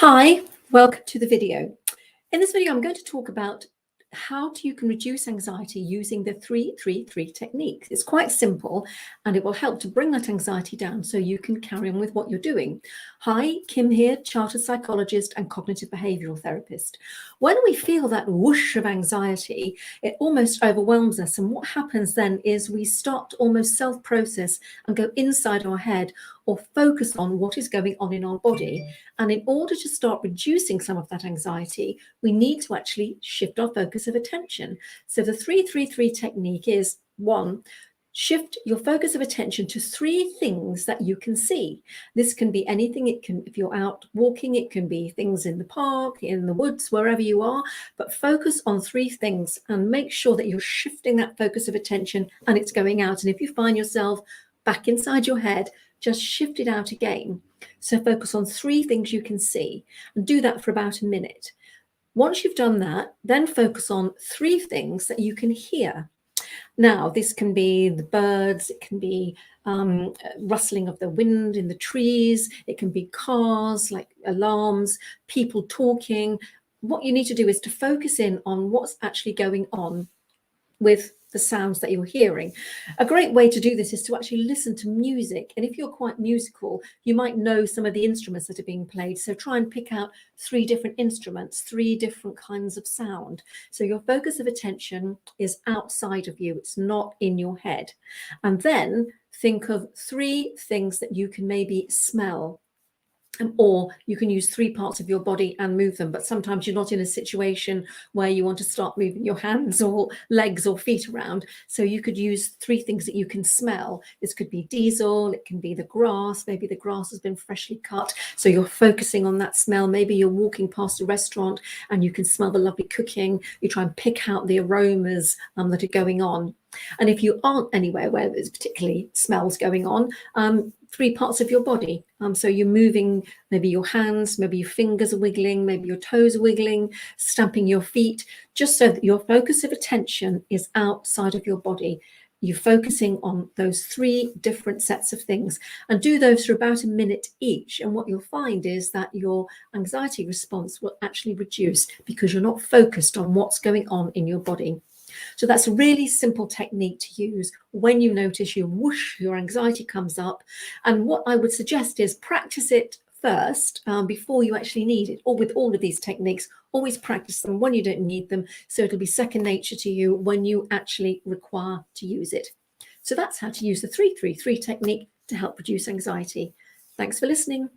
Hi, welcome to the video. In this video, I'm going to talk about how you can reduce anxiety using the 3-3-3 technique. It's quite simple and it will help to bring that anxiety down so you can carry on with what you're doing. Hi, Kim here, chartered psychologist and cognitive behavioral therapist. When we feel that whoosh of anxiety, it almost overwhelms us. And what happens then is we start to almost self-process and go inside our head or focus on what is going on in our body. And in order to start reducing some of that anxiety, we need to actually shift our focus of attention. So the 3-3-3 technique is: one, shift your focus of attention to three things that you can see. This can be anything. It can, if you're out walking, it can be things in the park, in the woods, wherever you are, but focus on three things and make sure that you're shifting that focus of attention and it's going out. And if you find yourself back inside your head, just shift it out again. So focus on three things you can see and do that for about a minute. Once you've done that, then focus on three things that you can hear. Now, this can be the birds, it can be rustling of the wind in the trees, it can be cars, like alarms, people talking. What you need to do is to focus in on what's actually going on with the sounds that you're hearing. A great way to do this is to actually listen to music. And if you're quite musical, you might know some of the instruments that are being played. So try and pick out three different instruments, three different kinds of sound. So your focus of attention is outside of you. It's not in your head. And then think of three things that you can maybe smell. Or you can use three parts of your body and move them, but sometimes you're not in a situation where you want to start moving your hands or legs or feet around. So you could use three things that you can smell. This could be diesel, it can be the grass, maybe the grass has been freshly cut, so you're focusing on that smell. Maybe you're walking past a restaurant and you can smell the lovely cooking. You try and pick out the aromas that are going on. And if you aren't anywhere where there's particularly smells going on, three parts of your body. So you're moving, maybe your hands, maybe your fingers are wiggling, maybe your toes are wiggling, stamping your feet, just so that your focus of attention is outside of your body. You're focusing on those three different sets of things, and do those for about a minute each. And what you'll find is that your anxiety response will actually reduce because you're not focused on what's going on in your body. So that's a really simple technique to use when you notice you whoosh, your anxiety comes up. And what I would suggest is practice it first before you actually need it. Or with all of these techniques, always practice them when you don't need them, so it'll be second nature to you when you actually require to use it. So that's how to use the 3-3-3 technique to help reduce anxiety. Thanks for listening.